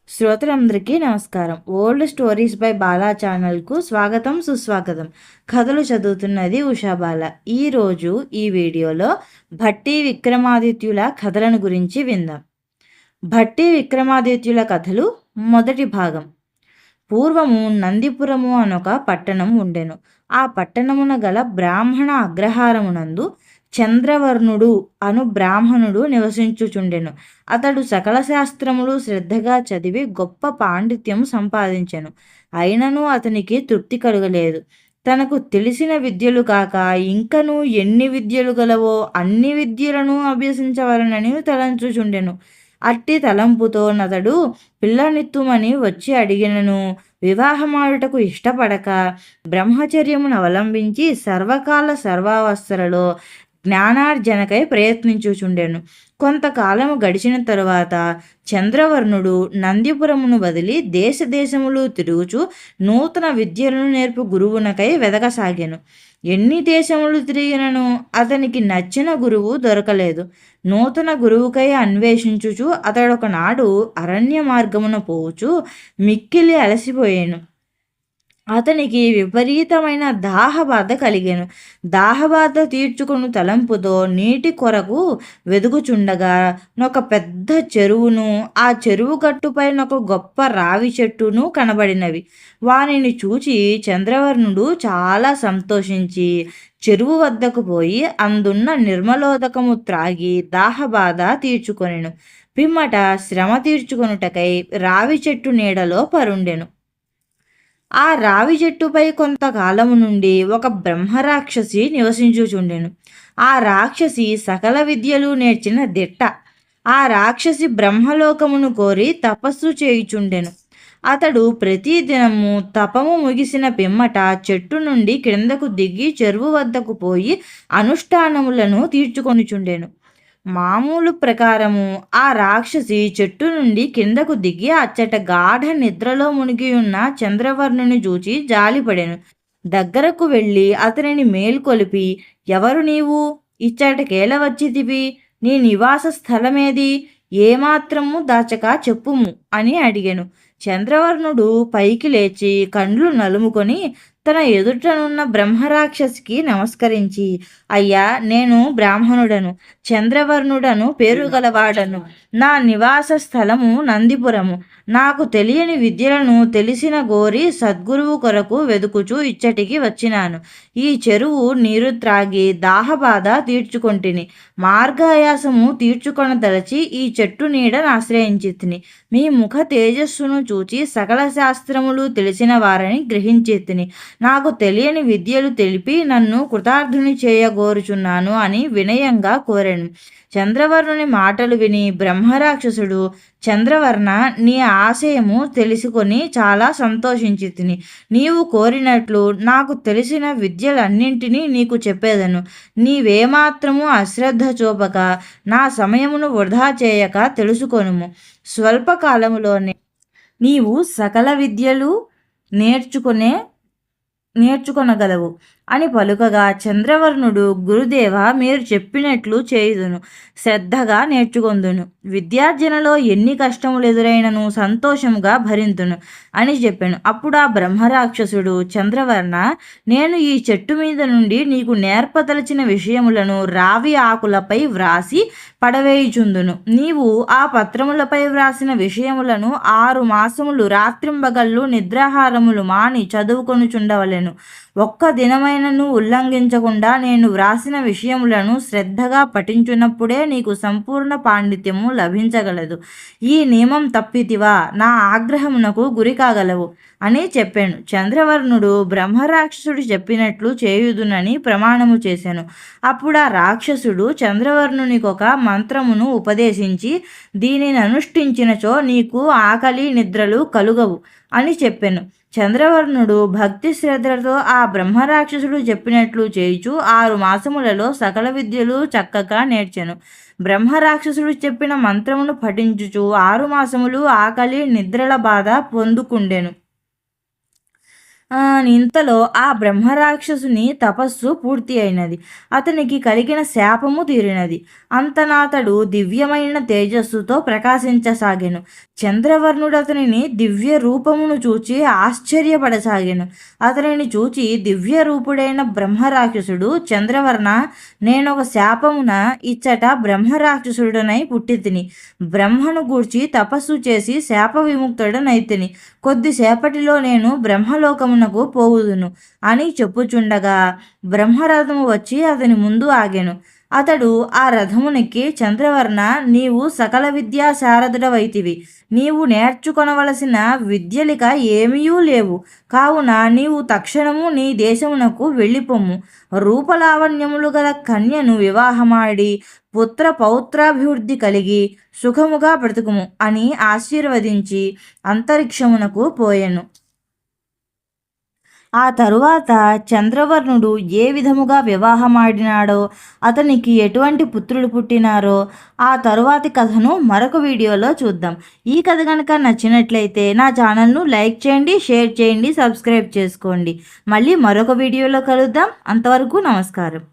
శ్రోతలందరికీ నమస్కారం. Old stories by Bala ఛానల్కు స్వాగతం, సుస్వాగతం. కథలు చదువుతున్నది ఉషాబాల. ఈరోజు ఈ వీడియోలో భట్టి విక్రమాదిత్యుల కథలను గురించి విందాం. భట్టి విక్రమాదిత్యుల కథలు మొదటి భాగం. పూర్వము నందిపురము అనొక పట్టణం ఉండెను. ఆ పట్టణమున గల బ్రాహ్మణ అగ్రహారమునందు చంద్రవర్ణుడు అను బ్రాహ్మణుడు నివసించుచుండెను. అతడు సకల శాస్త్రములు శ్రద్ధగా చదివి గొప్ప పాండిత్యం సంపాదించెను. అయినను అతనికి తృప్తి కలుగలేదు. తనకు తెలిసిన విద్యలు కాక ఇంకనూ ఎన్ని విద్యలు గలవో అన్ని విద్యలను అభ్యసించవలనని తలంచుచుండెను. అట్టి తలంపుతో నతడు పిల్లనిత్తుమని వచ్చి అడిగినను వివాహమాడుటకు ఇష్టపడక బ్రహ్మచర్యమును అవలంబించి సర్వకాల సర్వావస్థలలో జ్ఞానార్జనకై ప్రయత్నించుచుండెను. కొంతకాలము గడిచిన తరువాత చంద్రవర్ణుడు నందిపురమును వదిలి దేశ దేశములు తిరుగుచు నూతన విద్యలను నేర్పు గురువునకై వెదకసాగాను. ఎన్ని దేశములు తిరిగినను అతనికి నచ్చిన గురువు దొరకలేదు. నూతన గురువుకై అన్వేషించుచు అతడొకనాడు అరణ్య మార్గమున పోవుచు మిక్కిలి అలసిపోయాను. అతనికి విపరీతమైన దాహబాధ కలిగాను. దాహబాధ తీర్చుకుని తలంపుతో నీటి కొరకు వెదుగుచుండగా ఒక పెద్ద చెరువును, ఆ చెరువు గట్టుపైన ఒక గొప్ప రావి చెట్టును కనబడినవి. వానిని చూచి చంద్రవర్ణుడు చాలా సంతోషించి చెరువు వద్దకు పోయి అందున్న నిర్మలోదకము త్రాగి దాహబాధ తీర్చుకొనెను. పిమ్మట శ్రమ తీర్చుకొనుటకై రావి చెట్టు నీడలో పరుండెను. ఆ రావి చెట్టుపై కొంతకాలము నుండి ఒక బ్రహ్మరాక్షసి నివసించుచుండెను. ఆ రాక్షసి సకల విద్యలు నేర్చిన దిట్ట. ఆ రాక్షసి బ్రహ్మలోకమును కోరి తపస్సు చేయుచుండెను. అతడు ప్రతిదినము తపము ముగిసిన పిమ్మట చెట్టు నుండి క్రిందకు దిగి చెరువు వద్దకు పోయి అనుష్ఠానములను తీర్చుకొనుచుండెను. మామూలు ప్రకారము ఆ రాక్షసి చెట్టు నుండి కిందకు దిగి అచ్చట గాఢ నిద్రలో మునిగి ఉన్న చంద్రవర్ణుని చూచి జాలిపడెను. దగ్గరకు వెళ్ళి అతనిని మేల్కొలిపి, ఎవరు నీవు? ఇచ్చటకేల వచ్చితివి? నీ నివాస స్థలమేది? ఏమాత్రము దాచక చెప్పుము అని అడిగాను. చంద్రవర్ణుడు పైకి లేచి కండ్లు నలుముకొని తన ఎదుటనున్న బ్రహ్మరాక్షసికి నమస్కరించి, అయ్యా, నేను బ్రాహ్మణుడను, చంద్రవర్ణుడను పేరు గలవాడను. నా నివాస స్థలము నందిపురము. నాకు తెలియని విద్యలను తెలిసిన గోరి సద్గురువు కొరకు వెదుకుచూ ఇచ్చటికి వచ్చినాను. ఈ చెరువు నీరు త్రాగి దాహబాధ తీర్చుకొంటిని. మార్గాయాసము తీర్చుకొనదలచి ఈ చెట్టు నీడను ఆశ్రయించితిని. మీ ముఖ తేజస్సును చూచి సకల శాస్త్రములు తెలిసిన వారని గ్రహించితిని. నాకు తెలియని విద్యలు తెలిపి నన్ను కృతార్థుని చేయగోరుచున్నాను అని వినయంగా కోరెను. చంద్రవర్ణుని మాటలు విని బ్రహ్మరాక్షసుడు, చంద్రవర్ణ, నీ ఆశయము తెలుసుకొని చాలా సంతోషించి తిని. నీవు కోరినట్లు నాకు తెలిసిన విద్యలన్నింటినీ నీకు చెప్పేదను. నీవేమాత్రము అశ్రద్ధ చూపక నా సమయమును వృధా చేయక తెలుసుకొనుము. స్వల్పకాలములోనే నీవు సకల విద్యలు నేర్చుకొనగలవు అని పలుకగా చంద్రవర్ణుడు, గురుదేవ, మీరు చెప్పినట్లు చేయుదును, శ్రద్ధగా నేర్చుకొందును. విద్యార్జనలో ఎన్ని కష్టములు ఎదురైనను సంతోషముగా భరింతును అని చెప్పాను. అప్పుడు ఆ బ్రహ్మరాక్షసుడు, చంద్రవర్ణ, నేను ఈ చెట్టు మీద నుండి నీకు నేర్పదలచిన విషయములను రావి ఆకులపై వ్రాసి పడవేయుచుందును. నీవు ఆ పత్రములపై వ్రాసిన విషయములను 6 మాసములు రాత్రింబగళ్ళు నిద్రాహారములు మాని చదువుకొనుచుండవలెను. ఒక్క దినమైనను ఉల్లంఘించకుండా నేను వ్రాసిన విషయములను శ్రద్ధగా పఠించున్నప్పుడే నీకు సంపూర్ణ పాండిత్యము లభించగలదు. ఈ నియమం తప్పితివా నా ఆగ్రహమునకు గురి కాగలవు అని చెప్పాను. చంద్రవర్ణుడు బ్రహ్మరాక్షసుడు చెప్పినట్లు చేయుదునని ప్రమాణము చేశాను. అప్పుడు ఆ రాక్షసుడు చంద్రవర్ణునికి ఒక మంత్రమును ఉపదేశించి, దీనిని అనుష్ఠించినచో నీకు ఆకలి నిద్రలు కలుగవు అని చెప్పాను. చంద్రవర్ణుడు భక్తి శ్రద్ధలతో ఆ బ్రహ్మరాక్షసుడు చెప్పినట్లు చేయుచు 6 మాసములలో సకల విద్యలు చక్కగా నేర్చెను. బ్రహ్మరాక్షసుడు చెప్పిన మంత్రమును పఠించుచు 6 మాసములు ఆకలి నిద్రల బాధ పొందుకుండెను. ఇంతలో ఆ బ్రహ్మరాక్షసుని తపస్సు పూర్తి అయినది. అతనికి కలిగిన శాపము తీరినది. అంతనాతడు దివ్యమైన తేజస్సుతో ప్రకాశించసాగెను. చంద్రవర్ణుడు అతనిని దివ్య రూపమును చూచి ఆశ్చర్యపడసాగెను. అతనిని చూచి దివ్య రూపుడైన బ్రహ్మరాక్షసుడు, చంద్రవర్ణ, నేనొక శాపమున ఇచ్చట బ్రహ్మరాక్షసుడనై పుట్టితిని. బ్రహ్మను గూర్చి తపస్సు చేసి శాప విముక్తుడనైతిని. కొద్దిసేపటిలో నేను బ్రహ్మలోకమునకు పోవుదును అని చెప్పుచుండగా బ్రహ్మరథము వచ్చి అతని ముందు ఆగెను. అతడు ఆ రథమునెక్కి, చంద్రవర్ణ, నీవు సకల విద్యా శారదుడవైతివి. నీవు నేర్చుకొనవలసిన విద్యలిక ఏమీయూ లేవు. కావున నీవు తక్షణము నీ దేశమునకు వెళ్ళిపొమ్ము. రూపలావణ్యములు గల కన్యను వివాహమాడి పుత్ర పౌత్రాభివృద్ధి కలిగి సుఖముగా బ్రతుకుము అని ఆశీర్వదించి అంతరిక్షమునకు పోయెను. ఆ తరువాత చంద్రవర్ణుడు ఏ విధముగా వివాహమాడినాడో, అతనికి ఎటువంటి పుత్రులు పుట్టినారో ఆ తరువాతి కథను మరొక వీడియోలో చూద్దాం. ఈ కథ కనుక నచ్చినట్లయితే నా ఛానల్ను లైక్ చేయండి, షేర్ చేయండి, సబ్స్క్రైబ్ చేసుకోండి. మళ్ళీ మరొక వీడియోలో కలుద్దాం. అంతవరకు నమస్కారం.